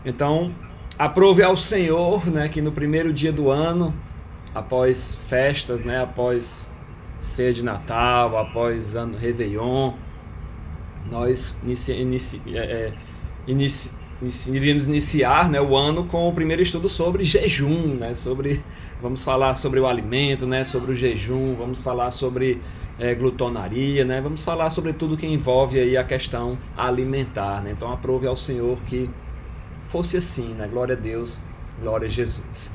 Então, aprove ao Senhor, né, que no primeiro dia do ano, após festas, né, após ceia de Natal, após ano Réveillon, nós iríamos iniciar, né, o ano com o primeiro estudo sobre jejum, né, vamos falar sobre o alimento, né, sobre o jejum, vamos falar sobre glutonaria, né, vamos falar sobre tudo que envolve aí a questão alimentar, né. Então aprove ao Senhor que fosse assim, né, glória a Deus, glória a Jesus.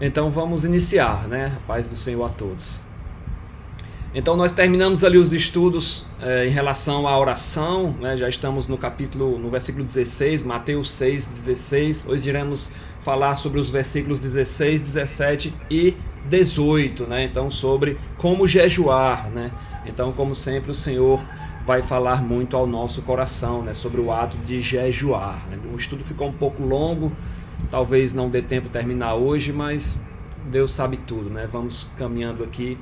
Então vamos iniciar, né, a paz do Senhor a todos. Então nós terminamos ali os estudos em relação à oração, né? Já estamos no versículo 16, Mateus 6, 16. Hoje iremos falar sobre os versículos 16, 17 e 18, né? Então sobre como jejuar, né? Então, como sempre, o Senhor vai falar muito ao nosso coração, né? Sobre o ato de jejuar, né? O estudo ficou um pouco longo, talvez não dê tempo de terminar hoje, mas Deus sabe tudo, né? Vamos caminhando aqui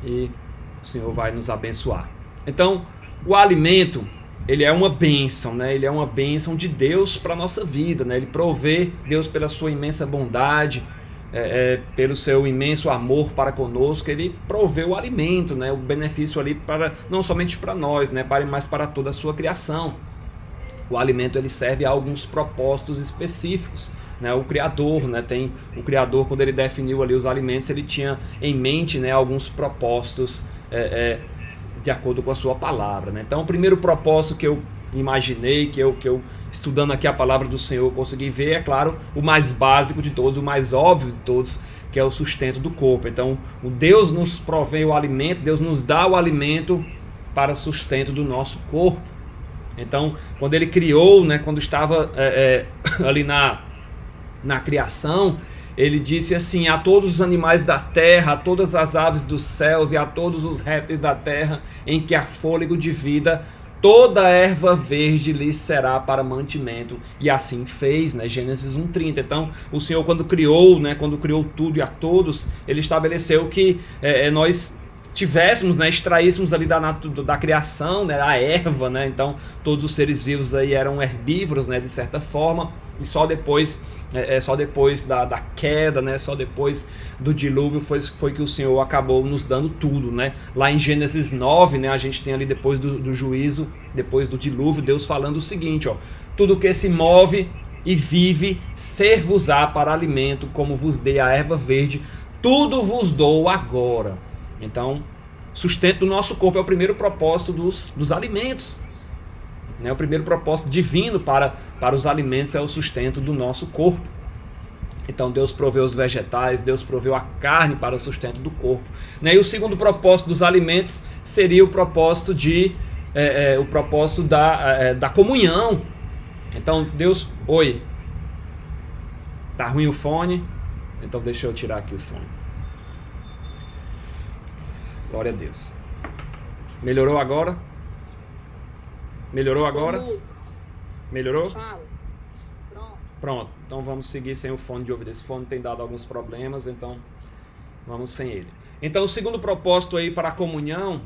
e o Senhor vai nos abençoar. Então, o alimento, ele é uma bênção, né? Ele é uma bênção de Deus para a nossa vida, né? Ele provê, Deus pela sua imensa bondade, pelo seu imenso amor para conosco, ele provê o alimento, né? O benefício ali não somente para nós, né? Mas para toda a sua criação. O alimento ele serve a alguns propósitos específicos, né? O Criador, né? O Criador, quando ele definiu ali os alimentos, ele tinha em mente, né, alguns propósitos de acordo com a sua palavra, né? Então, o primeiro propósito que eu imaginei, que eu estudando aqui a palavra do Senhor consegui ver, é claro, o mais básico de todos, o mais óbvio de todos, que é o sustento do corpo. Então, o Deus nos provê o alimento, Deus nos dá o alimento para sustento do nosso corpo. Então, quando ele criou, né, quando estava ali na criação, ele disse assim: a todos os animais da terra, a todas as aves dos céus e a todos os répteis da terra em que há fôlego de vida, toda erva verde lhes será para mantimento. E assim fez, né? Gênesis 1:30. Então, o Senhor, quando criou tudo e a todos, ele estabeleceu que nós tivéssemos, né, extraíssemos ali da criação, né, a erva, né? Então todos os seres vivos aí eram herbívoros, né, de certa forma, e só depois da queda, né, só depois do dilúvio foi que o Senhor acabou nos dando tudo, né? Lá em Gênesis 9, né, a gente tem ali depois do juízo, depois do dilúvio, Deus falando o seguinte, ó: tudo que se move e vive, ser-vos-á para alimento, como vos dei a erva verde, tudo vos dou agora. Então, sustento do nosso corpo é o primeiro propósito dos alimentos, né? O primeiro propósito divino para os alimentos é o sustento do nosso corpo. Então, Deus proveu os vegetais, Deus proveu a carne para o sustento do corpo, né? E o segundo propósito dos alimentos seria o propósito da comunhão. Então, Deus... Oi, tá ruim o fone? Então deixa eu tirar aqui o fone. Glória a Deus. Melhorou agora? Melhorou agora? Melhorou? Pronto. Então vamos seguir sem o fone de ouvido. Esse fone tem dado alguns problemas, então vamos sem ele. Então o segundo propósito aí para a comunhão,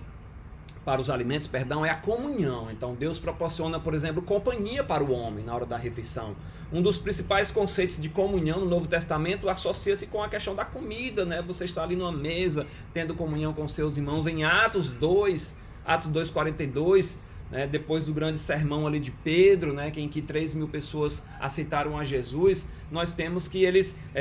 para os alimentos, perdão, é a comunhão. Então Deus proporciona, por exemplo, companhia para o homem na hora da refeição. Um dos principais conceitos de comunhão no Novo Testamento associa-se com a questão da comida, né? Você está ali numa mesa, tendo comunhão com seus irmãos. Em Atos 2:42, né? Depois do grande sermão ali de Pedro, né? Em que 3.000 pessoas aceitaram a Jesus, nós temos que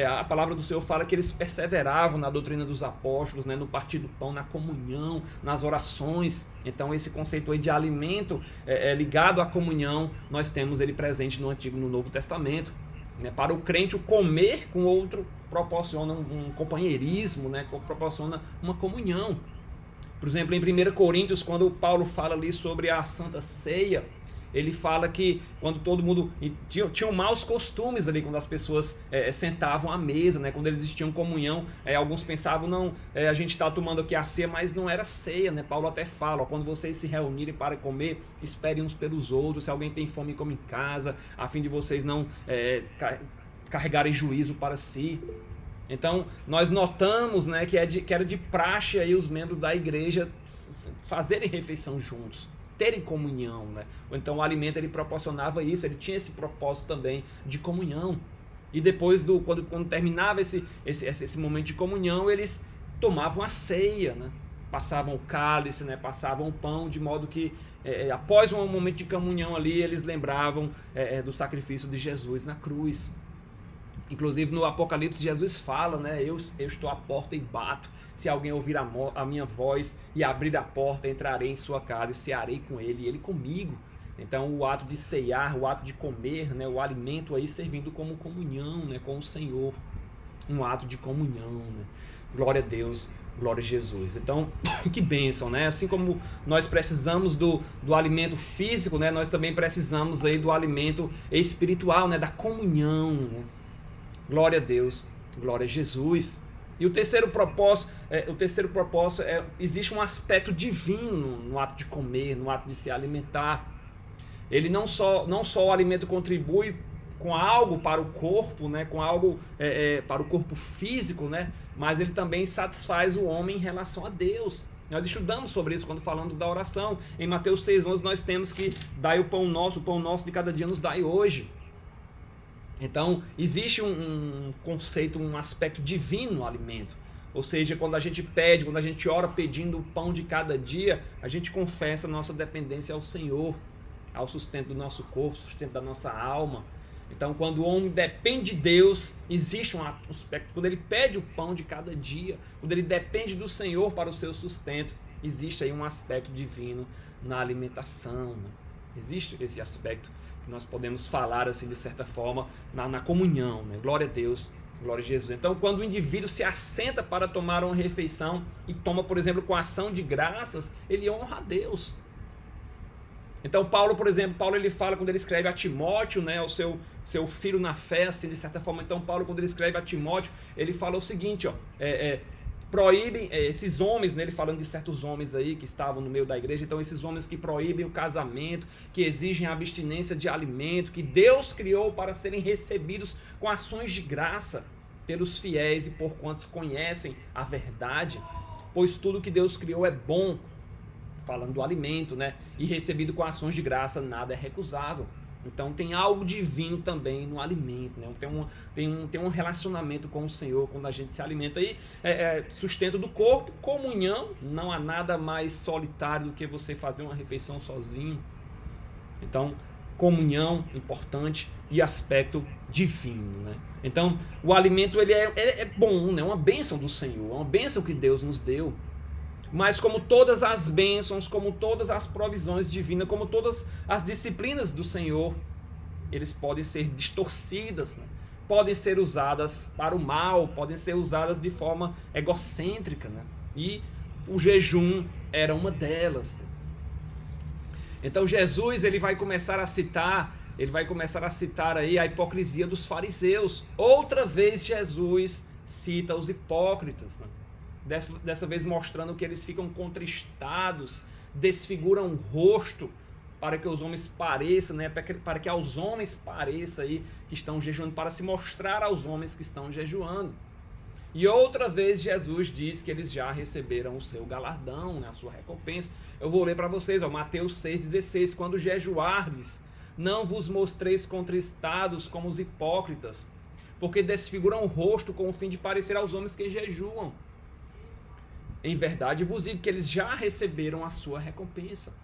a palavra do Senhor fala que eles perseveravam na doutrina dos apóstolos, né? No partir do pão, na comunhão, nas orações. Então esse conceito aí de alimento ligado à comunhão, nós temos ele presente no Antigo e no Novo Testamento, né? Para o crente, o comer com outro proporciona um companheirismo, né? Proporciona uma comunhão. Por exemplo, em 1 Coríntios, quando o Paulo fala ali sobre a Santa Ceia, ele fala que quando todo mundo... Tinham maus costumes ali quando as pessoas sentavam à mesa, né? Quando eles tinham comunhão, alguns pensavam, não, a gente está tomando aqui a ceia, mas não era ceia, né? Paulo até fala, ó, quando vocês se reunirem para comer, esperem uns pelos outros, se alguém tem fome, come em casa, a fim de vocês não carregarem juízo para si. Então, nós notamos, né, que era de praxe aí os membros da igreja fazerem refeição juntos. terem comunhão, né? Então o alimento ele proporcionava isso, ele tinha esse propósito também de comunhão. E depois, quando terminava esse momento de comunhão, eles tomavam a ceia, né? Passavam o cálice, né? Passavam o pão, de modo que após um momento de comunhão ali, eles lembravam do sacrifício de Jesus na cruz. Inclusive no Apocalipse Jesus fala, né? Eu estou à porta e bato. Se alguém ouvir a minha voz e abrir a porta, entrarei em sua casa e cearei com ele e ele comigo. Então o ato de ceiar, o ato de comer, né? O alimento aí servindo como comunhão, né? Com o Senhor. Um ato de comunhão, né? Glória a Deus, glória a Jesus. Então, que bênção, né? Assim como nós precisamos do alimento físico, né? Nós também precisamos aí do alimento espiritual, né? Da comunhão, né? Glória a Deus, glória a Jesus. E o terceiro propósito, existe um aspecto divino no ato de comer, no ato de se alimentar. Ele não só o alimento contribui com algo para o corpo, né, com algo para o corpo físico, né, mas ele também satisfaz o homem em relação a Deus. Nós estudamos sobre isso quando falamos da oração. Em Mateus 6,11 nós temos que dai o pão nosso de cada dia nos dai hoje. Então, existe um conceito, um aspecto divino no alimento. Ou seja, quando a gente pede, quando a gente ora pedindo o pão de cada dia, a gente confessa a nossa dependência ao Senhor, ao sustento do nosso corpo, sustento da nossa alma. Então, quando o homem depende de Deus, existe um aspecto. Quando ele pede o pão de cada dia, quando ele depende do Senhor para o seu sustento, existe aí um aspecto divino na alimentação, né? Existe esse aspecto que nós podemos falar assim de certa forma na comunhão, né? Glória a Deus, glória a Jesus. Então, quando o indivíduo se assenta para tomar uma refeição e toma, por exemplo, com ação de graças, ele honra a Deus. Então Paulo, por exemplo, ele fala quando ele escreve a Timóteo, né, o seu filho na fé, assim, de certa forma. Então Paulo, quando ele escreve a Timóteo, ele fala o seguinte, proíbem esses homens, né, ele falando de certos homens aí que estavam no meio da igreja, então esses homens que proíbem o casamento, que exigem a abstinência de alimento, que Deus criou para serem recebidos com ações de graça pelos fiéis e por quantos conhecem a verdade, pois tudo que Deus criou é bom, falando do alimento, né? E recebido com ações de graça, nada é recusável. Então tem algo divino também no alimento, né? Tem um relacionamento com o Senhor quando a gente se alimenta. Aí sustento do corpo, comunhão, não há nada mais solitário do que você fazer uma refeição sozinho. Então, comunhão, importante, e aspecto divino, né? Então, o alimento ele é bom, né? Uma bênção do Senhor, uma bênção que Deus nos deu. Mas como todas as bênçãos, como todas as provisões divinas, como todas as disciplinas do Senhor, eles podem ser distorcidas, né? Podem ser usadas para o mal, podem ser usadas de forma egocêntrica, né? E o jejum era uma delas. Então Jesus ele vai começar a citar aí a hipocrisia dos fariseus. Outra vez Jesus cita os hipócritas, né? Dessa vez mostrando que eles ficam contristados, desfiguram o rosto para que os homens pareçam, né? Para que aos homens pareça aí que estão jejuando, para se mostrar aos homens que estão jejuando. E outra vez Jesus diz que eles já receberam o seu galardão, né? A sua recompensa. Eu vou ler para vocês, Mateus 6,16, quando jejuardes, não vos mostreis contristados como os hipócritas, porque desfiguram o rosto com o fim de parecer aos homens que jejuam. Em verdade vos digo que eles já receberam a sua recompensa.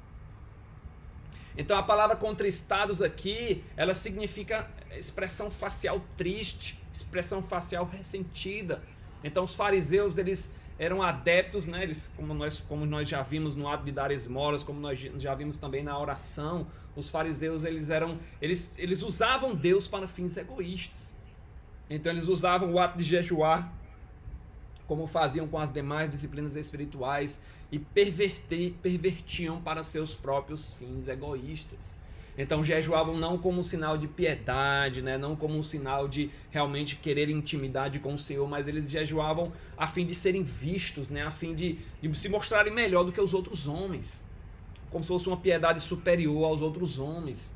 Então a palavra contristados aqui, ela significa expressão facial triste, expressão facial ressentida. Então os fariseus, eles eram adeptos, né? Eles, como nós já vimos no ato de dar esmolas, como nós já vimos também na oração, os fariseus eles usavam Deus para fins egoístas. Então eles usavam o ato de jejuar como faziam com as demais disciplinas espirituais, e pervertiam para seus próprios fins egoístas. Então jejuavam não como um sinal de piedade, né? Não como um sinal de realmente querer intimidade com o Senhor, mas eles jejuavam a fim de serem vistos, né? A fim de se mostrarem melhor do que os outros homens, como se fosse uma piedade superior aos outros homens.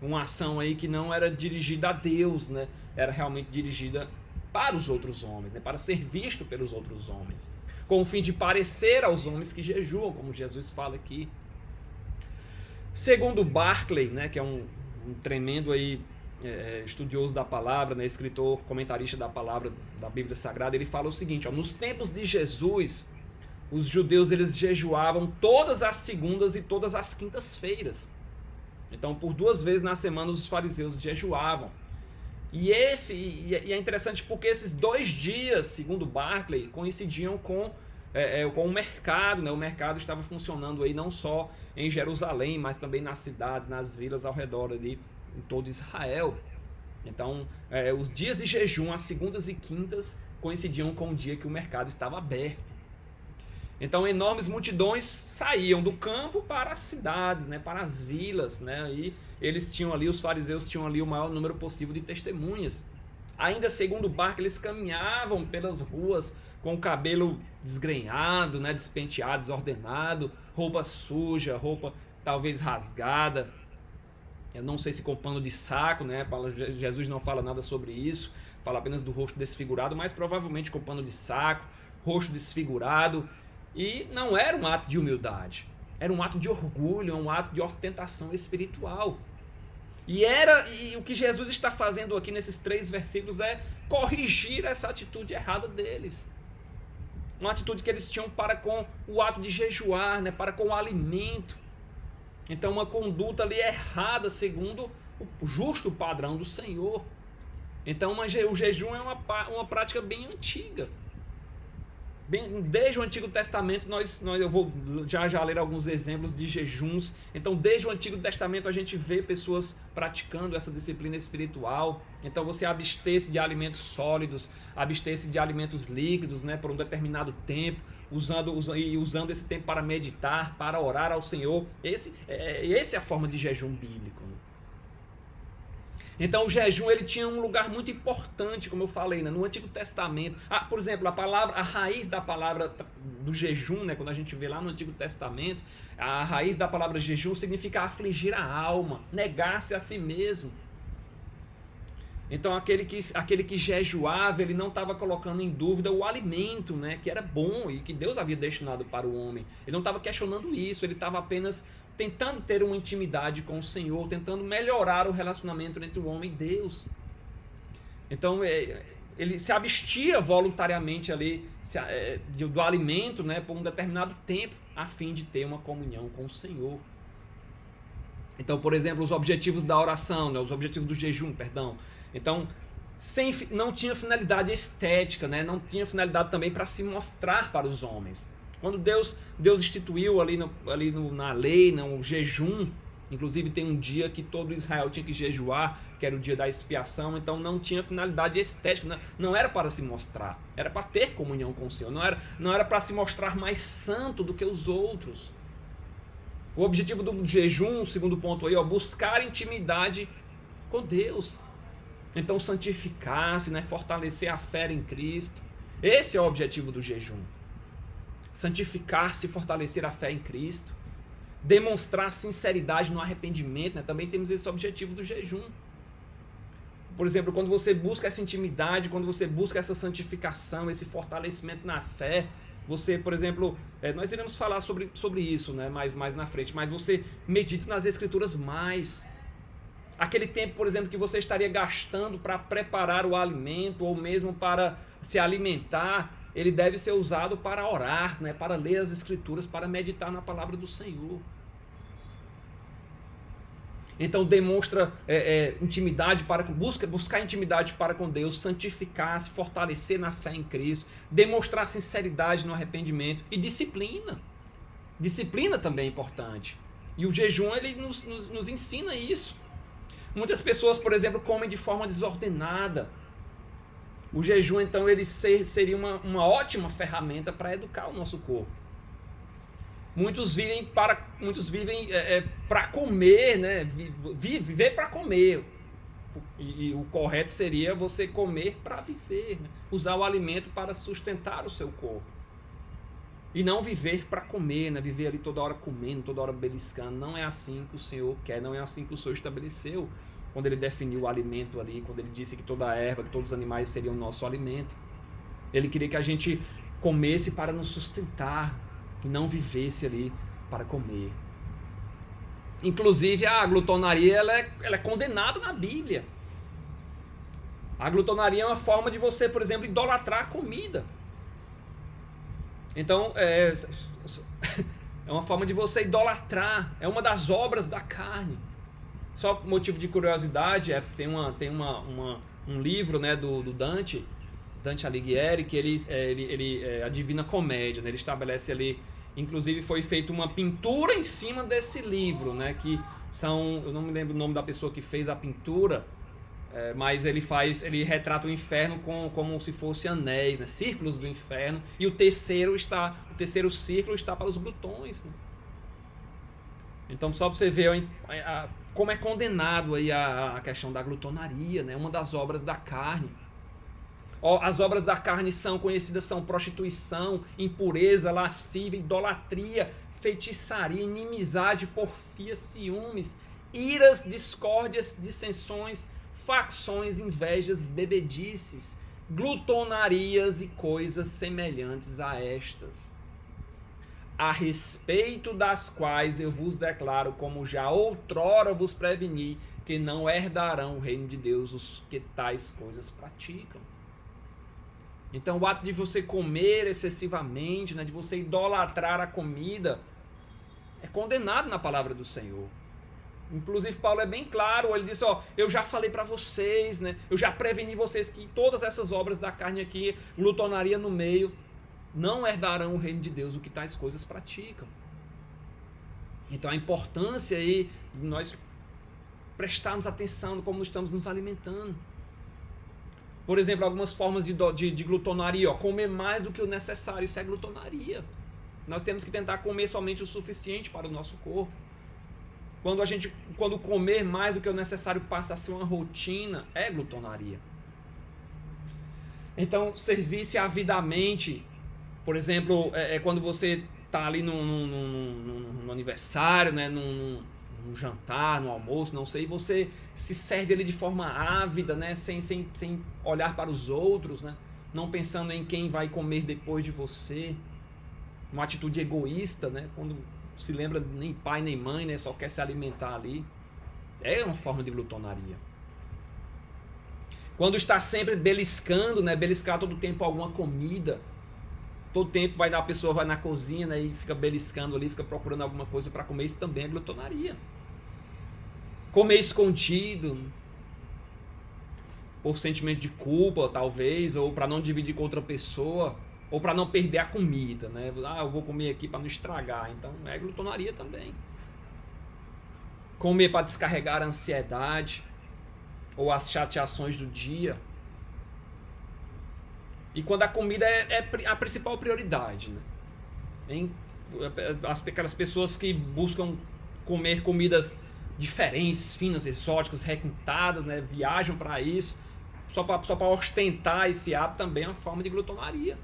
Uma ação aí que não era dirigida a Deus, né? Era realmente dirigida para os outros homens, né? Para ser visto pelos outros homens, com o fim de parecer aos homens que jejuam, como Jesus fala aqui. Segundo Barclay, né, que é um tremendo aí, estudioso da palavra, né, escritor, comentarista da palavra da Bíblia Sagrada, ele fala o seguinte, ó, nos tempos de Jesus, os judeus eles jejuavam todas as segundas e todas as quintas-feiras. Então, por 2 vezes na semana os fariseus jejuavam. E é interessante porque esses 2 dias, segundo Barclay, coincidiam com o mercado, né? O mercado estava funcionando aí não só em Jerusalém, mas também nas cidades, nas vilas ao redor ali, em todo Israel. Então, os dias de jejum, as segundas e quintas, coincidiam com o dia que o mercado estava aberto. Então, enormes multidões saíam do campo para as cidades, né, para as vilas, né, e eles tinham ali, os fariseus tinham ali o maior número possível de testemunhas. Ainda segundo Barclay, eles caminhavam pelas ruas com o cabelo desgrenhado, né, despenteado, desordenado, roupa suja, roupa talvez rasgada. Eu não sei se com pano de saco, né? Jesus não fala nada sobre isso, fala apenas do rosto desfigurado, mas provavelmente com pano de saco, rosto desfigurado. E não era um ato de humildade, era um ato de orgulho, um ato de ostentação espiritual. E o que Jesus está fazendo aqui nesses 3 versículos é corrigir essa atitude errada deles. Uma atitude que eles tinham para com o ato de jejuar, né? Para com o alimento. Então, uma conduta ali errada segundo o justo padrão do Senhor. Então, o jejum é uma prática bem antiga. Desde o Antigo Testamento, eu vou já ler alguns exemplos de jejuns. Então, desde o Antigo Testamento, a gente vê pessoas praticando essa disciplina espiritual. Então, você abster-se de alimentos sólidos, abster-se de alimentos líquidos, né, por um determinado tempo, usando esse tempo para meditar, para orar ao Senhor. Essa é a forma de jejum bíblico. Então o jejum ele tinha um lugar muito importante, como eu falei, né, no Antigo Testamento. Por exemplo, a raiz da palavra do jejum, né, quando a gente vê lá no Antigo Testamento, a raiz da palavra jejum significa afligir a alma, negar-se a si mesmo. Então aquele que jejuava, ele não estava colocando em dúvida o alimento, né, que era bom e que Deus havia destinado para o homem. Ele não estava questionando isso, ele estava apenas tentando ter uma intimidade com o Senhor, tentando melhorar o relacionamento entre o homem e Deus. Então ele se abstia voluntariamente ali do alimento, né, por um determinado tempo, a fim de ter uma comunhão com o Senhor. Então, por exemplo, os objetivos da oração, né, os objetivos do jejum, perdão. Então, não tinha finalidade estética, né, não tinha finalidade também para se mostrar para os homens. Quando Deus instituiu ali na lei, o jejum, inclusive tem um dia que todo Israel tinha que jejuar, que era o dia da expiação, então não tinha finalidade estética, não era para se mostrar, era para ter comunhão com o Senhor, não era para se mostrar mais santo do que os outros. O objetivo do jejum, segundo ponto aí, buscar intimidade com Deus. Então santificar-se, né, fortalecer a fé em Cristo. Esse é o objetivo do jejum. Santificar-se, fortalecer a fé em Cristo, demonstrar sinceridade no arrependimento, né? Também temos esse objetivo do jejum. Por exemplo, quando você busca essa intimidade, quando você busca essa santificação, esse fortalecimento na fé, você, por exemplo, nós iremos falar sobre isso, né, mais na frente, mas você medita nas Escrituras mais. Aquele tempo, por exemplo, que você estaria gastando para preparar o alimento ou mesmo para se alimentar, ele deve ser usado para orar, né, para ler as Escrituras, para meditar na palavra do Senhor. Então demonstra intimidade buscar intimidade para com Deus, santificar-se, fortalecer na fé em Cristo, demonstrar sinceridade no arrependimento e disciplina. Disciplina também é importante. E o jejum ele nos ensina isso. Muitas pessoas, por exemplo, comem de forma desordenada. O jejum, então, ele seria uma ótima ferramenta para educar o nosso corpo. Muitos vivem para comer, né? Viver para comer. E o correto seria você comer para viver, né? Usar o alimento para sustentar o seu corpo. E não viver para comer, né? Viver ali toda hora comendo, toda hora beliscando. Não é assim que o Senhor quer, não é assim que o Senhor estabeleceu. Quando ele definiu o alimento ali, quando ele disse que toda a erva, que todos os animais seriam nosso alimento. Ele queria que a gente comesse para nos sustentar e não vivesse ali para comer. Inclusive a glutonaria ela é condenada na Bíblia. A glutonaria é uma forma de você, por exemplo, idolatrar a comida. Então, é uma forma de você idolatrar, é uma das obras da carne. Só motivo de curiosidade, tem um livro, né, do Dante Alighieri, que a Divina Comédia, né, ele estabelece ali, inclusive foi feita uma pintura em cima desse livro, né, que eu não me lembro o nome da pessoa que fez a pintura, mas ele retrata o inferno como se fosse anéis, né, círculos do inferno, e o terceiro círculo está para os glutões, né? Então, só para você ver como é condenado aí a questão da glutonaria, né? Uma das obras da carne. As obras da carne são conhecidas, são prostituição, impureza, lascívia, idolatria, feitiçaria, inimizade, porfia, ciúmes, iras, discórdias, dissensões, facções, invejas, bebedices, glutonarias e coisas semelhantes a estas, a respeito das quais eu vos declaro, como já outrora vos preveni, que não herdarão o reino de Deus os que tais coisas praticam. Então o ato de você comer excessivamente, né, de você idolatrar a comida, é condenado na palavra do Senhor. Inclusive Paulo é bem claro, ele diz, eu já falei para vocês, né, eu já preveni vocês que todas essas obras da carne aqui, glutonaria no meio, não herdarão o reino de Deus o que tais coisas praticam. Então a importância aí de nós prestarmos atenção no como estamos nos alimentando. Por exemplo, algumas formas de glutonaria, comer mais do que o necessário, isso é glutonaria. Nós temos que tentar comer somente o suficiente para o nosso corpo. Quando comer mais do que o necessário passa a ser uma rotina, é glutonaria. Então, servir-se avidamente, por exemplo, quando você está ali no aniversário, né, num jantar, no almoço, não sei, você se serve ali de forma ávida, né, sem olhar para os outros, né, não pensando em quem vai comer depois de você, uma atitude egoísta, né, quando se lembra nem pai nem mãe, né, só quer se alimentar ali, é uma forma de glutonaria. Quando está sempre beliscando, né, beliscar todo o tempo alguma comida, todo tempo a pessoa vai na cozinha, né, e fica beliscando ali, fica procurando alguma coisa para comer, isso também é glutonaria. Comer escondido, por sentimento de culpa, talvez, ou para não dividir com outra pessoa, ou para não perder a comida, né? Eu vou comer aqui para não estragar, então é glutonaria também. Comer para descarregar a ansiedade ou as chateações do dia. E quando a comida é a principal prioridade, né? Aquelas pessoas que buscam comer comidas diferentes, finas, exóticas, requintadas, né? Viajam para isso, só para ostentar esse hábito, também é uma forma de glutonaria.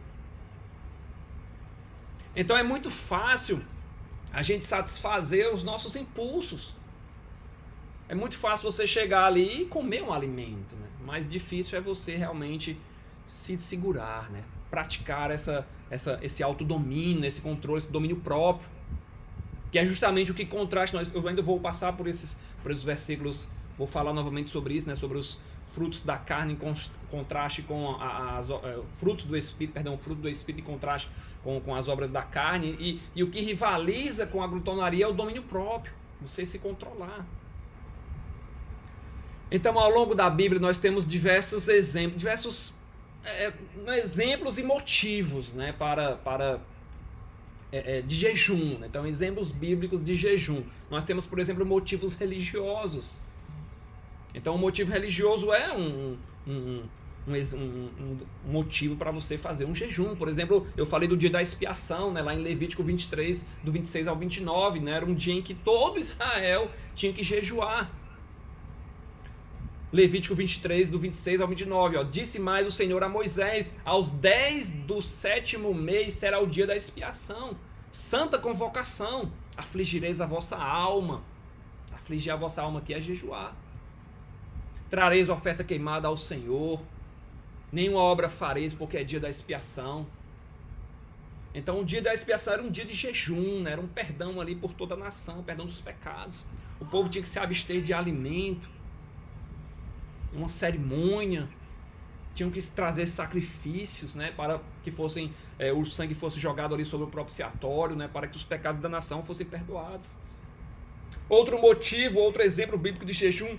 Então é muito fácil a gente satisfazer os nossos impulsos. É muito fácil você chegar ali e comer um alimento, né? Mais difícil é você realmente se segurar, né? Praticar esse autodomínio, esse controle, esse domínio próprio, que é justamente o que contrasta. Eu ainda vou passar por esses versículos, vou falar novamente sobre isso, né? Sobre os frutos da carne em contraste com frutos do Espírito, fruto do Espírito em contraste com as obras da carne, e o que rivaliza com a glutonaria é o domínio próprio, você se controlar. Então, ao longo da Bíblia, nós temos diversos exemplos, exemplos e motivos, né, de jejum, né? Então, exemplos bíblicos de jejum. Nós temos, por exemplo, motivos religiosos. Então, o motivo religioso é um motivo para você fazer um jejum. Por exemplo, eu falei do dia da expiação, né, lá em Levítico 23, do 26 ao 29, né, era um dia em que todo Israel tinha que jejuar. Levítico 23, do 26 ao 29, disse mais o Senhor a Moisés, aos 10 do 7º mês será o dia da expiação, santa convocação, afligireis a vossa alma. Afligir a vossa alma aqui é jejuar. Trareis oferta queimada ao Senhor, nenhuma obra fareis porque é dia da expiação. Então o dia da expiação era um dia de jejum, né? Era um perdão ali por toda a nação, perdão dos pecados. O povo tinha que se abster de alimento, uma cerimônia, tinham que trazer sacrifícios, né? Para que fossem o sangue fosse jogado ali sobre o propiciatório, né? Para que os pecados da nação fossem perdoados. Outro motivo, outro exemplo bíblico de jejum,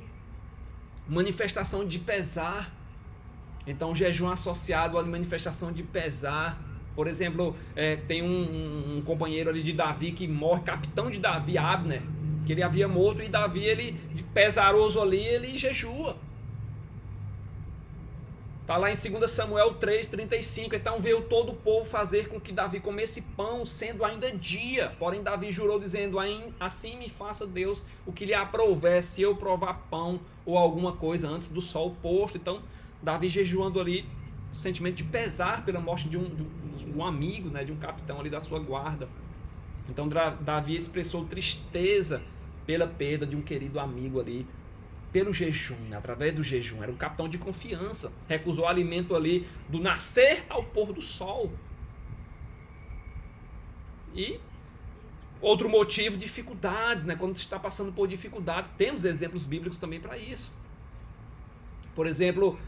manifestação de pesar. Então jejum associado à manifestação de pesar. Por exemplo, tem um companheiro ali de Davi que morre, capitão de Davi, Abner, que ele havia morto, e Davi, ele pesaroso ali, ele jejua. Está lá em 2 Samuel 3,35. Então veio todo o povo fazer com que Davi comesse pão, sendo ainda dia. Porém Davi jurou, dizendo: assim me faça Deus o que lhe aprouver, se eu provar pão ou alguma coisa antes do sol posto. Então Davi jejuando ali, sentimento de pesar pela morte de um amigo, né, de um capitão ali da sua guarda. Então Davi expressou tristeza pela perda de um querido amigo ali, pelo jejum, né, através do jejum. Era um capitão de confiança, recusou alimento ali do nascer ao pôr do sol. E outro motivo, dificuldades, né, quando se está passando por dificuldades, temos exemplos bíblicos também para isso. Por exemplo,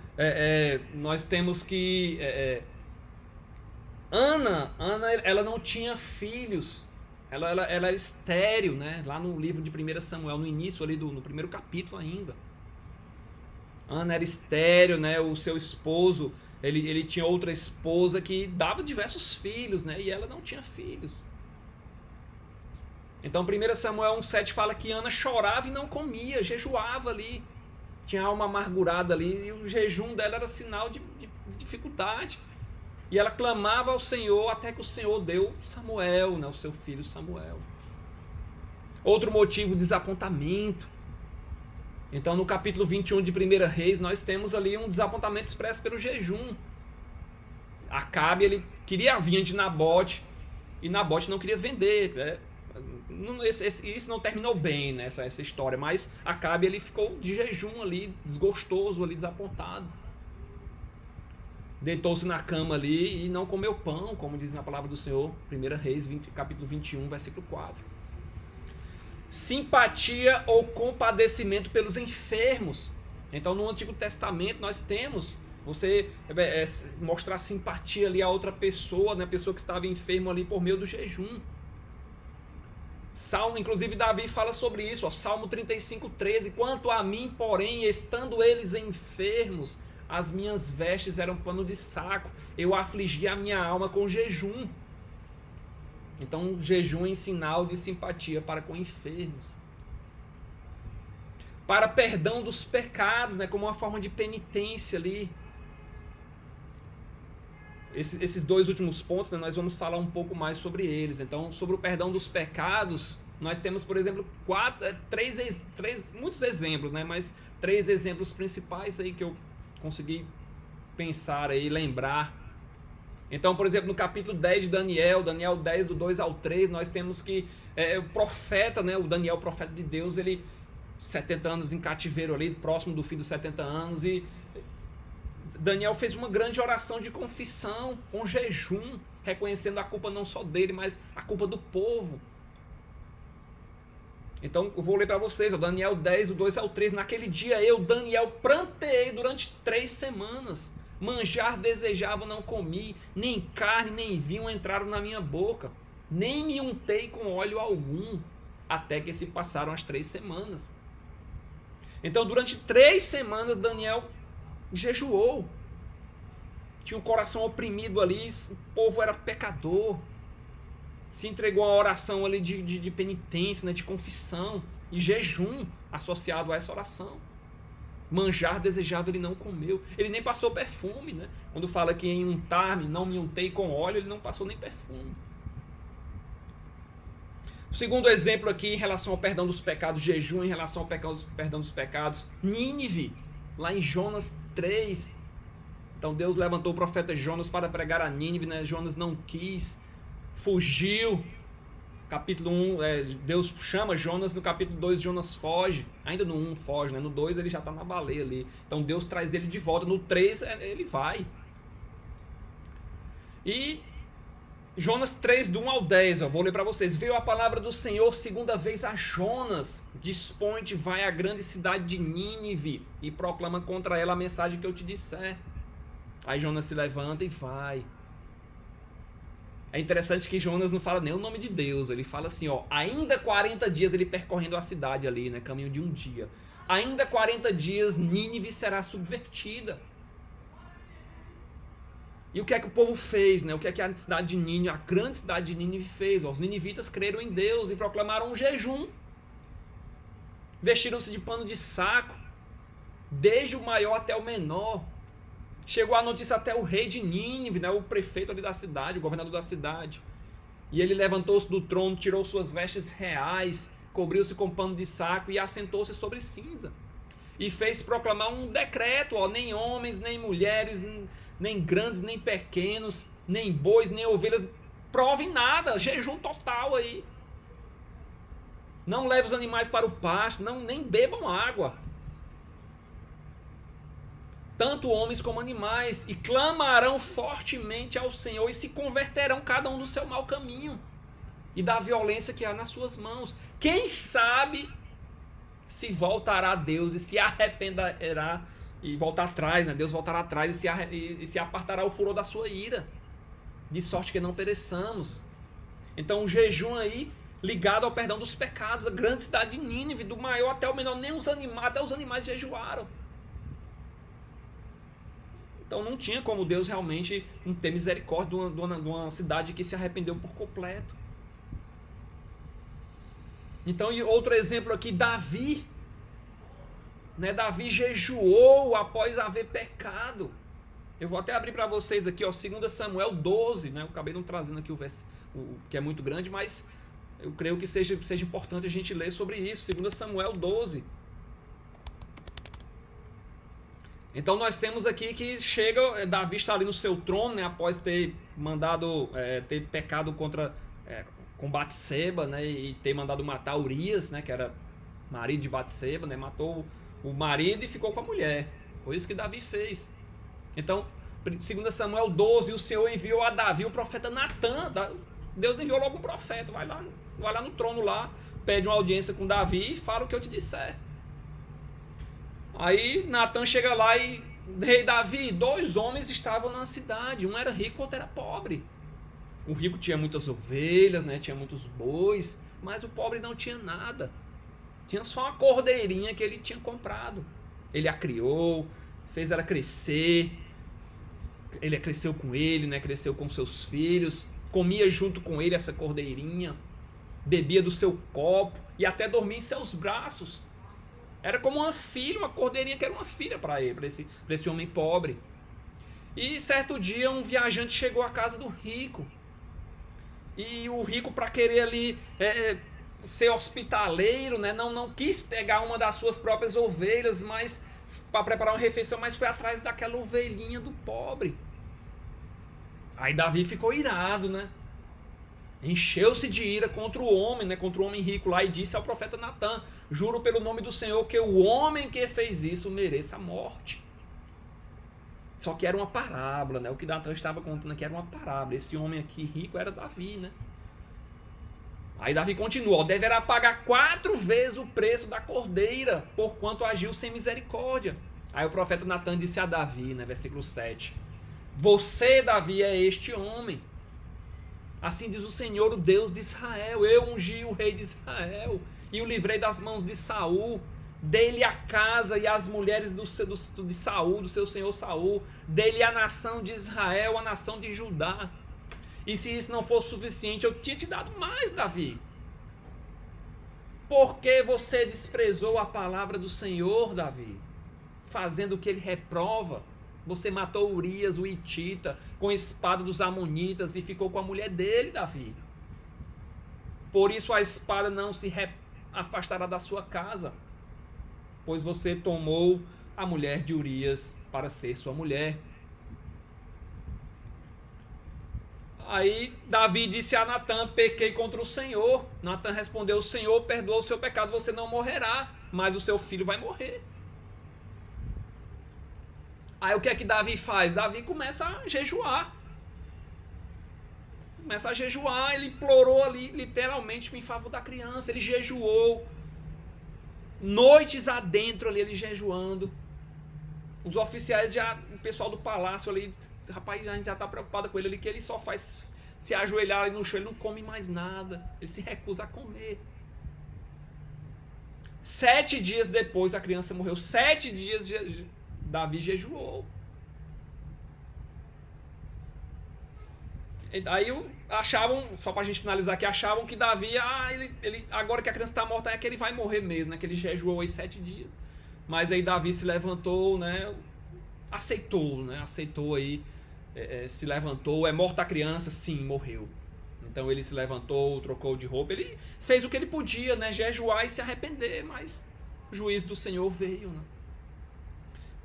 nós temos que Ana, ela não tinha filhos, ela era estéril, né? Lá no livro de 1 Samuel, no início ali no primeiro capítulo ainda. Ana era estéril, né? O seu esposo, ele tinha outra esposa que dava diversos filhos, né? E ela não tinha filhos. Então 1 Samuel 1,7 fala que Ana chorava e não comia, jejuava ali. Tinha alma amargurada ali, e o jejum dela era sinal de dificuldade. E ela clamava ao Senhor até que o Senhor deu Samuel, né, o seu filho Samuel. Outro motivo, desapontamento. Então no capítulo 21 de 1 Reis, nós temos ali um desapontamento expresso pelo jejum. Acabe, ele queria a vinha de Nabote, e Nabote não queria vender, né? Isso não terminou bem, né, essa história, mas Acabe, ele ficou de jejum ali, desgostoso ali, desapontado. Deitou-se na cama ali e não comeu pão, como diz na palavra do Senhor, 1 Reis, capítulo 21, versículo 4. Simpatia ou compadecimento pelos enfermos. Então no Antigo Testamento nós temos você mostrar simpatia ali a outra pessoa, né, a pessoa que estava enferma ali por meio do jejum. Salmo, inclusive Davi fala sobre isso, ó, Salmo 35,13. Quanto a mim, porém, estando eles enfermos, as minhas vestes eram pano de saco, eu afligi a minha alma com jejum. Então jejum em sinal de simpatia para com enfermos. Para perdão dos pecados, né, como uma forma de penitência ali. Esses dois últimos pontos, né, nós vamos falar um pouco mais sobre eles. Então, sobre o perdão dos pecados, nós temos, por exemplo, muitos exemplos, né, mas 3 exemplos principais aí que eu consegui pensar aí, lembrar. Então, por exemplo, no capítulo 10 de Daniel 10, do 2 ao 3, nós temos que o profeta, né, o Daniel, o profeta de Deus, ele 70 anos em cativeiro ali, próximo do fim dos 70 anos, e Daniel fez uma grande oração de confissão, com jejum, reconhecendo a culpa não só dele, mas a culpa do povo. Então eu vou ler para vocês, ó, Daniel 10, do 2 ao 3. Naquele dia eu, Daniel, pranteei durante 3 semanas. Manjar desejava, não comi, nem carne nem vinho entraram na minha boca, nem me untei com óleo algum, até que se passaram as 3 semanas. Então durante 3 semanas Daniel jejuou. Tinha o coração oprimido ali, o povo era pecador. Se entregou a oração ali de penitência, né, de confissão e jejum associado a essa oração. Manjar desejava, ele não comeu. Ele nem passou perfume, né? Quando fala que em untar-me, não me untei com óleo, ele não passou nem perfume. O segundo exemplo aqui em relação ao perdão dos pecados, jejum em relação ao perdão dos pecados, Nínive, lá em Jonas 3. Então Deus levantou o profeta Jonas para pregar a Nínive, né? Jonas não quis, fugiu. Capítulo 1, Deus chama Jonas, no capítulo 2 Jonas foge, ainda no 1 foge, né? No 2 ele já está na baleia ali, então Deus traz ele de volta, no 3 ele vai. E Jonas 3, do 1 ao 10, vou ler para vocês. Veio a palavra do Senhor segunda vez a Jonas. Dispõe-te, vai à grande cidade de Nínive e proclama contra ela a mensagem que eu te disser. Aí Jonas se levanta e vai. É interessante que Jonas não fala nem o nome de Deus. Ele fala assim, ainda 40 dias ele percorrendo a cidade ali, né, caminho de um dia. Ainda 40 dias Nínive será subvertida. E o que é que o povo fez, né? O que é que a cidade de Nínive, a grande cidade de Nínive fez? Os ninivitas creram em Deus e proclamaram um jejum. Vestiram-se de pano de saco, desde o maior até o menor. Chegou a notícia até o rei de Nínive, né? O prefeito ali da cidade, o governador da cidade. E ele levantou-se do trono, tirou suas vestes reais, cobriu-se com pano de saco e assentou-se sobre cinza. E fez proclamar um decreto, nem homens, nem mulheres, nem grandes, nem pequenos, nem bois, nem ovelhas, provem nada, jejum total aí. Não leve os animais para o pasto, nem bebam água. Tanto homens como animais, e clamarão fortemente ao Senhor, e se converterão cada um do seu mau caminho, e da violência que há nas suas mãos. Quem sabe se voltará a Deus e se arrependerá e voltar atrás, né? Deus voltará atrás e se apartará o furor da sua ira, de sorte que não pereçamos. Então um jejum aí ligado ao perdão dos pecados. A grande cidade de Nínive, do maior até o menor, até os animais jejuaram. Então não tinha como Deus realmente ter misericórdia de uma cidade que se arrependeu por completo. Então, e outro exemplo aqui, Davi. Né, Davi jejuou após haver pecado. Eu vou até abrir para vocês aqui, 2 Samuel 12. Né, eu acabei não trazendo aqui o versículo, que é muito grande, mas eu creio que seja importante a gente ler sobre isso. 2 Samuel 12. Então nós temos aqui que Davi está ali no seu trono, né, após ter ter pecado com Batseba, né, e ter mandado matar Urias, né, que era marido de Batseba, né, matou o marido e ficou com a mulher. Foi isso que Davi fez. Então, 2 Samuel 12, o Senhor enviou a Davi o profeta Natã. Deus enviou logo um profeta, vai lá no trono lá, pede uma audiência com Davi e fala o que eu te disser. Aí Natã chega lá e, rei Davi, 2 homens estavam na cidade, um era rico, outro era pobre. O rico tinha muitas ovelhas, né, tinha muitos bois, mas o pobre não tinha nada. Tinha só uma cordeirinha que ele tinha comprado. Ele a criou, fez ela crescer, ele cresceu com ele, né, cresceu com seus filhos, comia junto com ele essa cordeirinha, bebia do seu copo e até dormia em seus braços. Era como uma filha, uma cordeirinha que era uma filha para ele, para esse homem pobre. E certo dia um viajante chegou à casa do rico. E o rico, para querer ali ser hospitaleiro, né, não quis pegar uma das suas próprias ovelhas, mas para preparar uma refeição, mas foi atrás daquela ovelhinha do pobre. Aí Davi ficou irado, né? Encheu-se de ira contra o homem, né, contra o homem rico lá, e disse ao profeta Natã: juro pelo nome do Senhor que o homem que fez isso mereça a morte. Só que era uma parábola, né? O que Natã estava contando aqui era uma parábola. Esse homem aqui rico era Davi, né? Aí Davi continua: deverá pagar 4 vezes o preço da cordeira, porquanto agiu sem misericórdia. Aí o profeta Natã disse a Davi, né, versículo 7: você, Davi, é este homem. Assim diz o Senhor, o Deus de Israel: eu ungi o rei de Israel e o livrei das mãos de Saul. Dei-lhe a casa e as mulheres de Saul, do seu senhor Saul. Dei-lhe a nação de Israel, a nação de Judá. E se isso não fosse suficiente, eu tinha te dado mais, Davi. Porque você desprezou a palavra do Senhor, Davi, fazendo o que ele reprova. Você matou Urias, o Hitita, com a espada dos Amonitas e ficou com a mulher dele, Davi. Por isso a espada não se afastará da sua casa, pois você tomou a mulher de Urias para ser sua mulher. Aí Davi disse a Natã: pequei contra o Senhor. Natã respondeu: o Senhor perdoou o seu pecado, você não morrerá, mas o seu filho vai morrer. Aí o que é que Davi faz? Davi começa a jejuar. começa a jejuar, ele implorou ali literalmente em favor da criança, ele jejuou, noites adentro ali, ele jejuando. Os oficiais já, o pessoal do palácio ali, rapaz, a gente já tá preocupado com ele ali, que ele só faz se ajoelhar ali no chão, ele não come mais nada, ele se recusa a comer. 7 dias depois a criança morreu, 7 dias Davi jejuou. Aí achavam, só pra gente finalizar aqui, achavam que Davi, agora que a criança está morta, é que ele vai morrer mesmo, né? Que ele jejuou aí 7 dias. Mas aí Davi se levantou, né? Aceitou aí, se levantou. É morta a criança? Sim, morreu. Então ele se levantou, trocou de roupa, ele fez o que ele podia, né? Jejuar e se arrepender, mas o juízo do Senhor veio, né?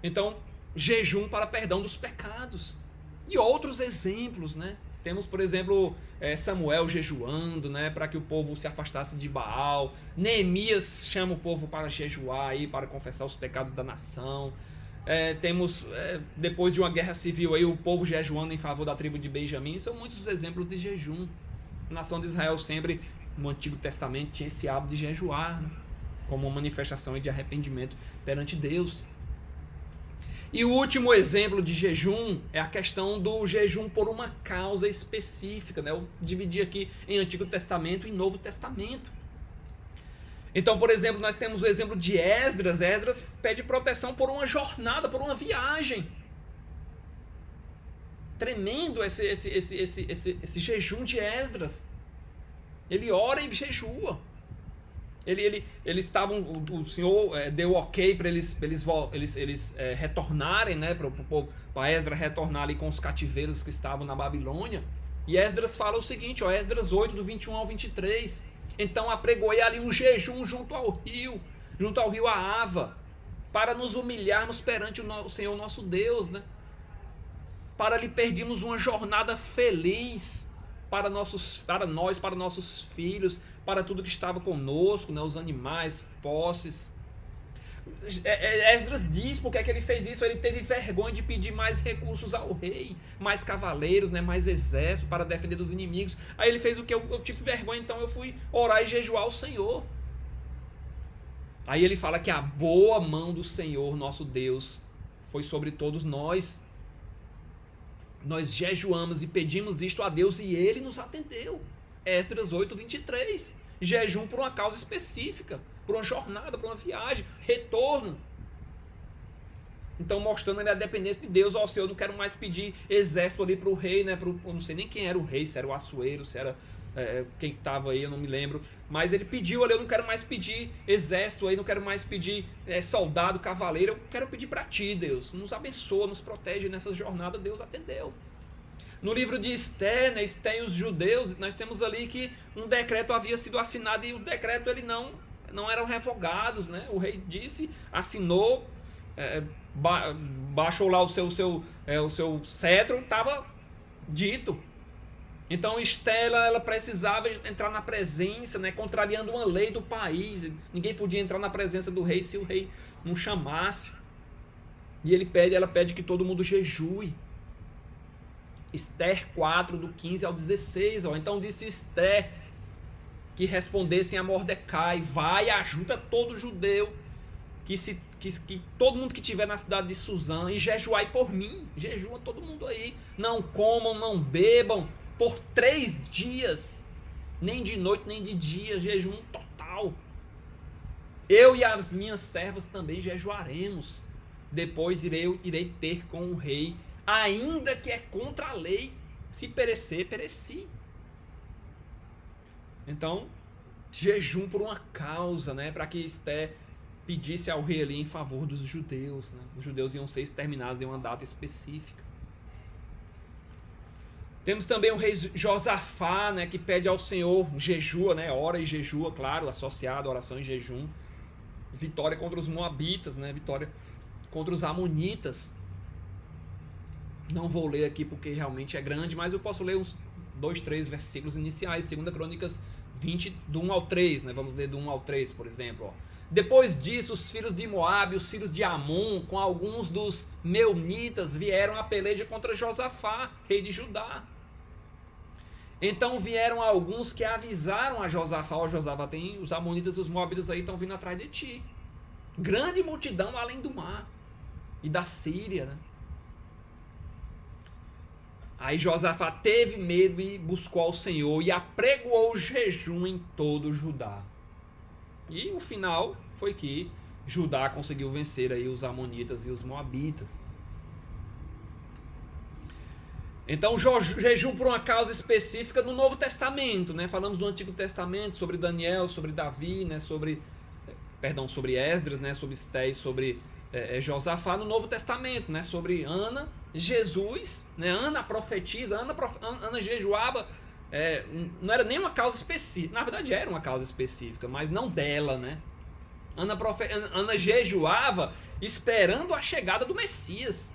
Então, jejum para perdão dos pecados. E outros exemplos, né? Temos, por exemplo, Samuel jejuando, né, para que o povo se afastasse de Baal. Neemias chama o povo para jejuar, aí, para confessar os pecados da nação. Temos, depois de uma guerra civil, aí, o povo jejuando em favor da tribo de Benjamim. São muitos exemplos de jejum. A nação de Israel sempre, no Antigo Testamento, tinha esse hábito de jejuar, né, como uma manifestação de arrependimento perante Deus. E o último exemplo de jejum é a questão do jejum por uma causa específica, né? Eu dividi aqui em Antigo Testamento e Novo Testamento. Então, por exemplo, nós temos o exemplo de Esdras. Esdras pede proteção por uma jornada, por uma viagem. Tremendo esse jejum de Esdras. Ele ora e jejua. Eles estavam, o Senhor deu ok para eles retornarem, né, para Esdras retornar ali com os cativeiros que estavam na Babilônia. E Esdras fala o seguinte, Esdras 8, do 21 ao 23. Então apregoei ali um jejum junto ao rio Ahava, para nos humilharmos perante o Senhor nosso Deus, né? Para lhe pedirmos uma jornada feliz para nós, para nossos filhos, para tudo que estava conosco, né, os animais, posses. Esdras diz porque é que ele fez isso. Ele teve vergonha de pedir mais recursos ao rei, mais cavaleiros, né, mais exército para defender dos inimigos. Aí ele fez o que? Eu tive vergonha, então eu fui orar e jejuar ao Senhor. Aí ele fala que a boa mão do Senhor, nosso Deus, foi sobre todos nós. Nós jejuamos e pedimos isto a Deus e Ele nos atendeu. Esdras 8, 23. Jejum por uma causa específica, por uma jornada, por uma viagem, retorno. Então mostrando a dependência de Deus. Ó, Senhor, eu não quero mais pedir exército ali para o rei, né? Eu não sei nem quem era o rei, se era o Assuero, se era quem estava aí, eu não me lembro. Mas ele pediu ali, eu não quero mais pedir exército aí, não quero mais pedir soldado, cavaleiro. Eu quero pedir para Ti, Deus. Nos abençoa, nos protege nessa jornada. Deus atendeu. No livro de Esther, né, Esther e os judeus, nós temos ali que um decreto havia sido assinado e o decreto ele não eram revogados, né? O rei disse, assinou, baixou lá o seu cetro, estava dito. Então Esther ela precisava entrar na presença, né, contrariando uma lei do país. Ninguém podia entrar na presença do rei se o rei não chamasse. E ela pede que todo mundo jejue. Esther 4, do 15 ao 16. Então disse Esther que respondessem a Mordecai: vai, ajuda todo judeu, que todo mundo que estiver na cidade de Suzã, e jejuai por mim. Jejua todo mundo aí. Não comam, não bebam por 3 dias, nem de noite nem de dia, jejum total. Eu e as minhas servas também jejuaremos. Depois irei ter com o rei, ainda que é contra a lei. Se perecer, pereci. Então, jejum por uma causa, né, para que Esther pedisse ao rei ali em favor dos judeus, né? Os judeus iam ser exterminados em uma data específica. Temos também o rei Josafá, né, que pede ao Senhor, jejua, né, ora e jejua, claro, associado à oração e jejum. Vitória contra os moabitas, né, vitória contra os amonitas. Não vou ler aqui porque realmente é grande, mas eu posso ler uns 2, 3 versículos iniciais. 2 Crônicas 20, do 1 ao 3, né? Vamos ler do 1 ao 3, por exemplo. Depois disso, os filhos de Moabe, os filhos de Amon, com alguns dos meunitas, vieram a peleja contra Josafá, rei de Judá. Então vieram alguns que avisaram a Josafá: ó, Josafá, tem os amonitas e os moabitas aí estão vindo atrás de ti. Grande multidão além do mar e da Síria, né? Aí Josafá teve medo e buscou ao Senhor e apregoou jejum em todo o Judá. E o final foi que Judá conseguiu vencer aí os amonitas e os moabitas. Então, jejum por uma causa específica no Novo Testamento, né? Falamos do Antigo Testamento sobre Daniel, sobre Davi, né? sobre Esdras, né? Sobre Estés, sobre Josafá. No Novo Testamento, né? Sobre Ana, Jesus, né? Ana profetiza, Ana jejuava. Não era nem uma causa específica, na verdade era uma causa específica, mas não dela, né? Ana jejuava esperando a chegada do Messias.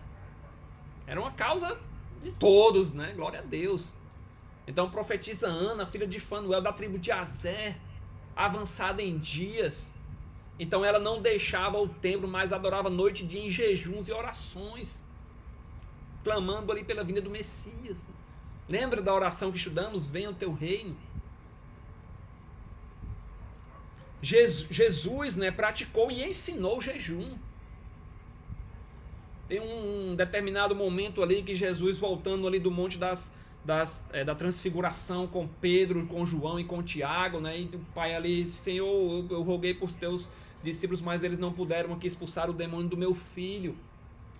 Era uma causa de todos, né? Glória a Deus. Então profetiza Ana, filha de Fanuel, da tribo de Azer, avançada em dias. Então ela não deixava o templo, mas adorava noite e dia em jejuns e orações, clamando ali pela vinda do Messias. Lembra da oração que estudamos? Venha o teu reino. Jesus, né, praticou e ensinou o jejum. Tem um determinado momento ali que Jesus, voltando ali do monte da transfiguração com Pedro, com João e com Tiago, né, e o pai ali: Senhor, eu roguei por teus discípulos, mas eles não puderam aqui expulsar o demônio do meu filho.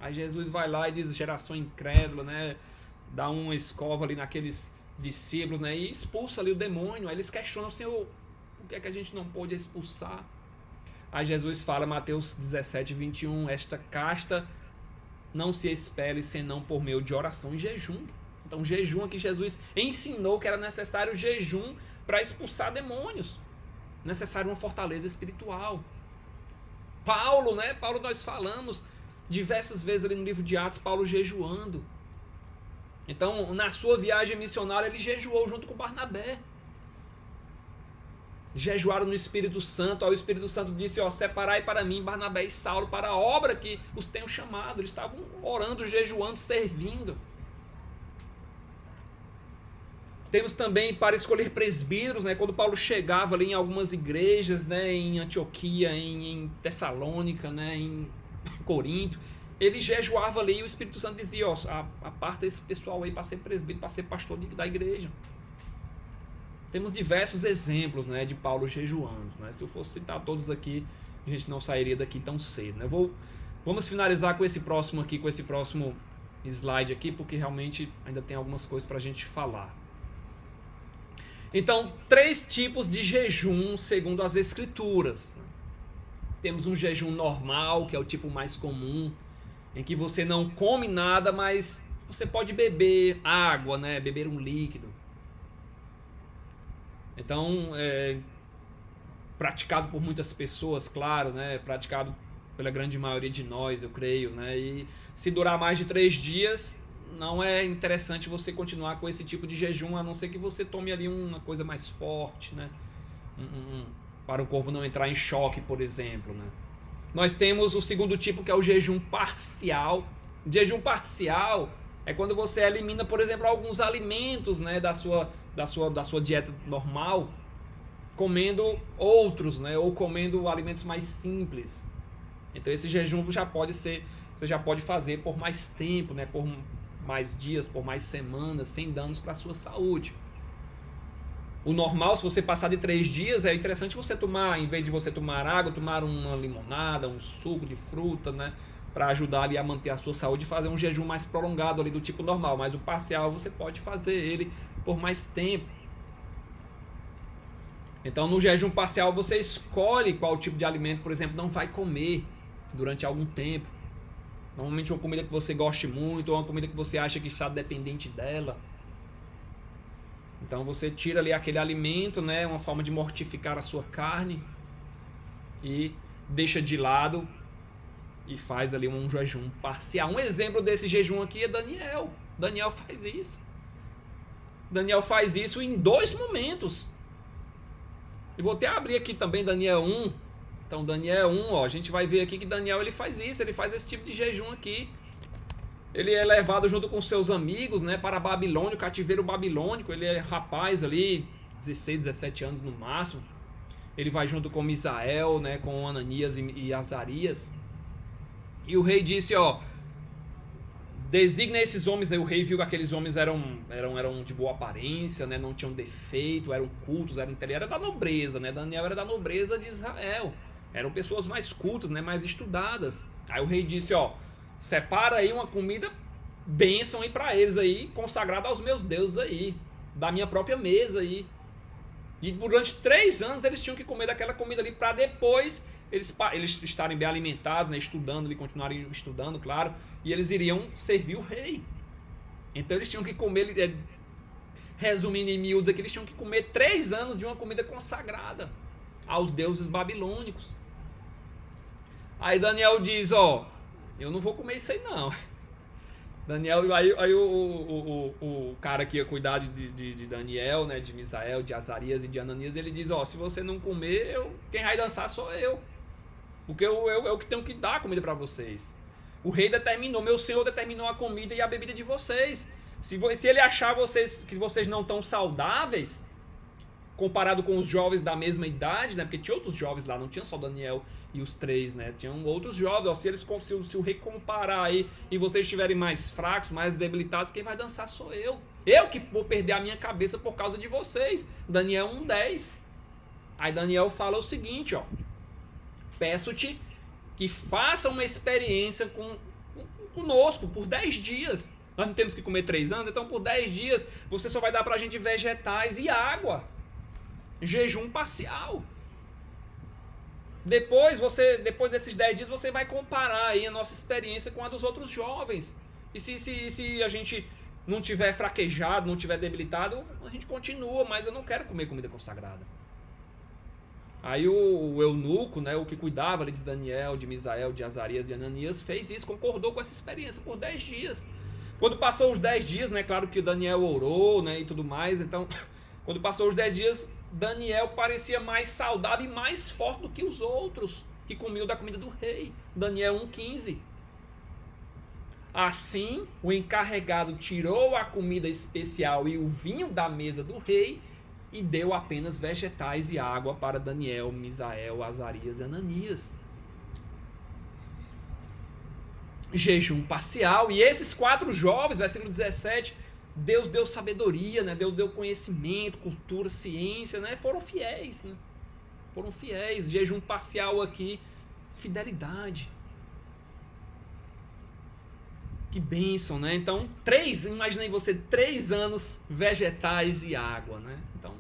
Aí Jesus vai lá e diz: geração incrédula, né, dá uma escova ali naqueles discípulos, né, e expulsa ali o demônio. Aí eles questionam: Senhor, por que é que a gente não pôde expulsar? Aí Jesus fala, Mateus 17, 21, esta casta não se expele senão por meio de oração e jejum. Então jejum aqui, Jesus ensinou que era necessário jejum para expulsar demônios. Necessário uma fortaleza espiritual. Paulo, né? Paulo, nós falamos diversas vezes ali no livro de Atos, Paulo jejuando. Então, na sua viagem missionária, ele jejuou junto com Barnabé. Jejuaram no Espírito Santo. Aí o Espírito Santo disse: ó, separai para mim Barnabé e Saulo para a obra que os tenho chamado. Eles estavam orando, jejuando, servindo. Temos também para escolher presbíteros, né? Quando Paulo chegava ali em algumas igrejas, né? Em Antioquia, em Tessalônica, né? Em Corinto, ele jejuava ali e o Espírito Santo dizia: ó, aparta esse pessoal aí para ser presbítero, para ser pastor da igreja. Temos diversos exemplos, né, de Paulo jejuando, né? Se eu fosse citar todos aqui, a gente não sairia daqui tão cedo, né? Vamos finalizar com esse próximo slide aqui, porque realmente ainda tem algumas coisas para a gente falar. Então, 3 tipos de jejum segundo as Escrituras. Temos um jejum normal, que é o tipo mais comum, em que você não come nada, mas você pode beber água, né? Beber um líquido. Então, praticado por muitas pessoas, claro, né? Praticado pela grande maioria de nós, eu creio, né? E se durar mais de 3 dias, não é interessante você continuar com esse tipo de jejum, a não ser que você tome ali uma coisa mais forte, né? Para o corpo não entrar em choque, por exemplo, né? Nós temos o segundo tipo, que é o jejum parcial. O jejum parcial é quando você elimina, por exemplo, alguns alimentos, né, da sua dieta normal, comendo outros, né, ou comendo alimentos mais simples. Então esse jejum você já pode fazer por mais tempo, né, por mais dias, por mais semanas, sem danos para a sua saúde. O normal, se você passar de 3 dias, é interessante você tomar, em vez de você tomar água, tomar uma limonada, um suco de fruta, né, para ajudar ali a manter a sua saúde e fazer um jejum mais prolongado ali do tipo normal. Mas o parcial você pode fazer ele por mais tempo. Então no jejum parcial você escolhe qual tipo de alimento, por exemplo, não vai comer durante algum tempo. Normalmente uma comida que você goste muito, ou uma comida que você acha que está dependente dela. Então você tira ali aquele alimento, né, uma forma de mortificar a sua carne, e deixa de lado e faz ali um jejum parcial. Um exemplo desse jejum aqui é Daniel. Daniel faz isso. Daniel faz isso em 2 momentos. Eu vou até abrir aqui também Daniel 1. Então Daniel 1, ó, a gente vai ver aqui que Daniel ele faz isso, ele faz esse tipo de jejum aqui. Ele é levado junto com seus amigos, né, para a Babilônia, o cativeiro babilônico. Ele é rapaz ali, 16, 17 anos no máximo. Ele vai junto com Misael, né, com Ananias e Azarias. E o rei disse, ó, designa esses homens. Aí o rei viu que aqueles homens eram de boa aparência, né, não tinham defeito, eram cultos, eram inteligentes, era da nobreza, né, Daniel era da nobreza de Israel. Eram pessoas mais cultas, né, mais estudadas. Aí o rei disse, ó, separa aí uma comida, bênção aí pra eles aí, consagrada aos meus deuses aí, da minha própria mesa aí. E durante 3 anos eles tinham que comer daquela comida ali para depois eles estarem bem alimentados, né, estudando e continuarem estudando, claro, e eles iriam servir o rei. Então eles tinham que comer, resumindo em miúdos aqui, eles tinham que comer 3 anos de uma comida consagrada aos deuses babilônicos. Aí Daniel diz, ó, eu não vou comer isso aí não. Daniel, aí o cara que ia cuidar de Daniel, né, de Misael, de Azarias e de Ananias, ele diz, ó, se você não comer, quem vai dançar sou eu. Porque eu que tenho que dar a comida para vocês. O rei determinou, meu senhor determinou a comida e a bebida de vocês. Se ele achar que vocês não estão saudáveis, comparado com os jovens da mesma idade, né? Porque tinha outros jovens lá, não tinha só Daniel e os 3, né? Tinham outros jovens. Ó, se o rei comparar aí e vocês estiverem mais fracos, mais debilitados, quem vai dançar sou eu. Eu que vou perder a minha cabeça por causa de vocês. Daniel 1:10. Aí Daniel fala o seguinte, ó. Peço-te que faça uma experiência conosco por 10 dias. Nós não temos que comer 3 anos, então por 10 dias você só vai dar pra gente vegetais e água. Jejum parcial. Depois desses 10 dias você vai comparar aí a nossa experiência com a dos outros jovens. E se a gente não tiver fraquejado, não tiver debilitado, a gente continua, mas eu não quero comer comida consagrada. Aí o eunuco, né, o que cuidava ali de Daniel, de Misael, de Azarias, de Ananias, fez isso, concordou com essa experiência por 10 dias. Quando passou os 10 dias, né, claro que o Daniel orou, né, e tudo mais, então, quando passou os 10 dias, Daniel parecia mais saudável e mais forte do que os outros que comiam da comida do rei. Daniel 1:15. Assim, o encarregado tirou a comida especial e o vinho da mesa do rei e deu apenas vegetais e água para Daniel, Misael, Azarias e Ananias. Jejum parcial. E esses 4 jovens, versículo 17... Deus deu sabedoria, né? Deus deu conhecimento, cultura, ciência, né? Foram fiéis, né? Foram fiéis. Jejum parcial aqui, fidelidade. Que bênção, né? Então, imaginei você, 3 anos, vegetais e água, né? Então,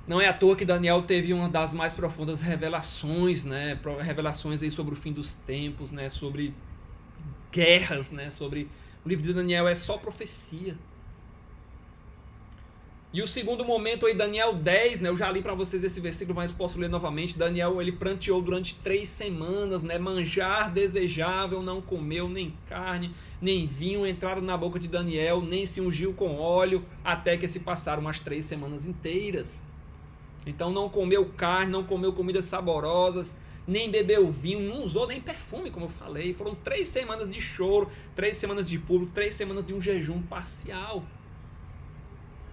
não é à toa que Daniel teve uma das mais profundas revelações, né? Revelações aí sobre o fim dos tempos, né? Sobre guerras, né? Sobre... O livro de Daniel é só profecia. E o segundo momento aí, Daniel 10, né? Eu já li para vocês esse versículo, mas posso ler novamente. Daniel, ele pranteou durante 3 semanas, né? Manjar desejável, não comeu nem carne, nem vinho entraram na boca de Daniel, nem se ungiu com óleo, até que se passaram umas 3 semanas inteiras. Então não comeu carne, não comeu comidas saborosas, nem bebeu vinho, não usou nem perfume, como eu falei. Foram 3 semanas de choro, 3 semanas de público, 3 semanas de um jejum parcial.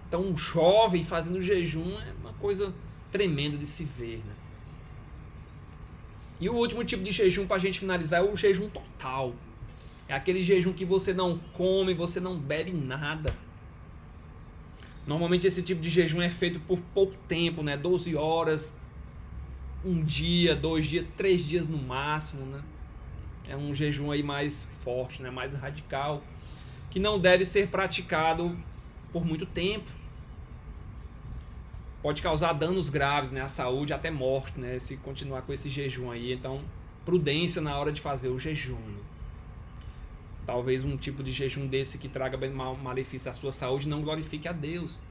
Então um jovem fazendo jejum é uma coisa tremenda de se ver, né? E o último tipo de jejum para a gente finalizar é o jejum total. É aquele jejum que você não come, você não bebe nada. Normalmente esse tipo de jejum é feito por pouco tempo, né? 12 horas, 1 dia, 2 dias, 3 dias no máximo, né? É um jejum aí mais forte, né? Mais radical, que não deve ser praticado por muito tempo. Pode causar danos graves, né? À saúde, até morte, né? Se continuar com esse jejum aí. Então, prudência na hora de fazer o jejum, né? Talvez um tipo de jejum desse que traga malefício à sua saúde não glorifique a Deus.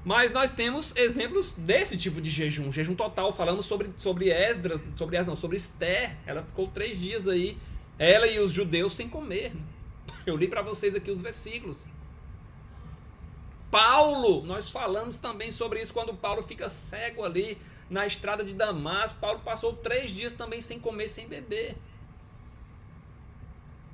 Mas nós temos exemplos desse tipo de jejum total. Falamos sobre Esdras, sobre Esther. Ela ficou 3 dias aí, ela e os judeus sem comer. Eu li para vocês aqui os versículos. Paulo, nós falamos também sobre isso quando Paulo fica cego ali na estrada de Damasco. Paulo passou 3 dias também sem comer, sem beber.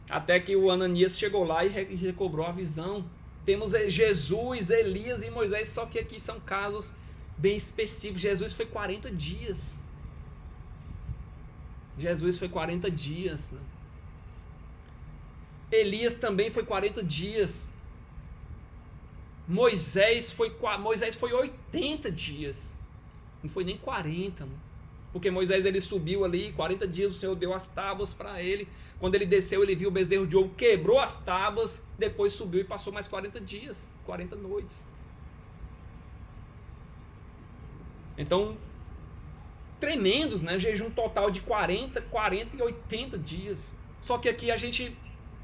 Até que o Ananias chegou lá e recobrou a visão. Temos Jesus, Elias e Moisés, só que aqui são casos bem específicos. Jesus foi 40 dias. Jesus foi 40 dias. Né? Elias também foi 40 dias. Moisés foi 80 dias. Não foi nem 40. Né? Porque Moisés ele subiu ali, 40 dias o Senhor deu as tábuas para ele. Quando ele desceu, ele viu o bezerro de ouro, quebrou as tábuas, depois subiu e passou mais 40 dias, 40 noites. Então, tremendos, né? Jejum total de 40 e 80 dias. Só que aqui a gente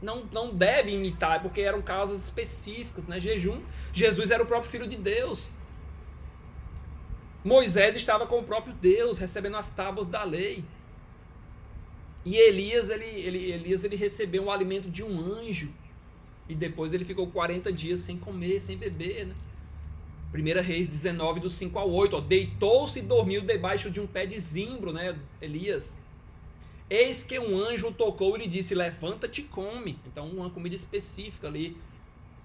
não deve imitar, porque eram causas específicas, né? Jejum, Jesus era o próprio Filho de Deus. Moisés estava com o próprio Deus, recebendo as tábuas da lei. E Elias, ele recebeu o alimento de um anjo. E depois ele ficou 40 dias sem comer, sem beber. Né? 1 Reis 19, do 5 ao 8. Ó, deitou-se e dormiu debaixo de um pé de zimbro, né, Elias. Eis que um anjo o tocou e lhe disse, levanta-te e come. Então uma comida específica ali.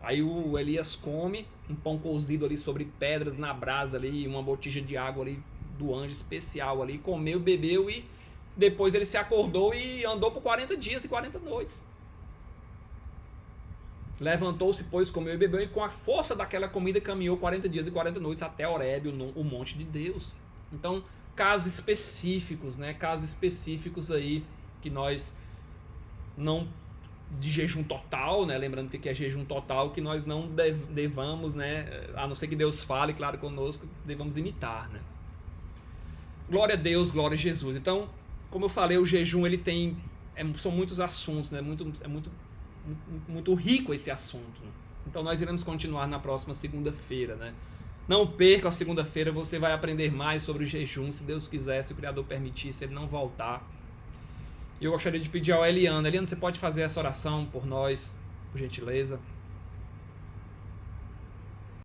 Aí o Elias come um pão cozido ali sobre pedras na brasa ali, uma botija de água ali do anjo especial ali, comeu, bebeu e depois ele se acordou e andou por 40 dias e 40 noites. Levantou-se, pois, comeu e bebeu e com a força daquela comida caminhou 40 dias e 40 noites até Horebe, o monte de Deus. Então, casos específicos, né? Casos específicos aí que nós não... de jejum total, né? Lembrando que é jejum total, que nós não devamos, né? A não ser que Deus fale, claro, conosco, devamos imitar, né? Glória a Deus, glória a Jesus. Então, como eu falei, o jejum ele tem, são muitos assuntos, né? Muito rico esse assunto. Né? Então nós iremos continuar na próxima segunda-feira, né? Não perca a segunda-feira, você vai aprender mais sobre o jejum, se Deus quiser, se o Criador permitir, se Ele não voltar. E eu gostaria de pedir ao Eliana, você pode fazer essa oração por nós, por gentileza?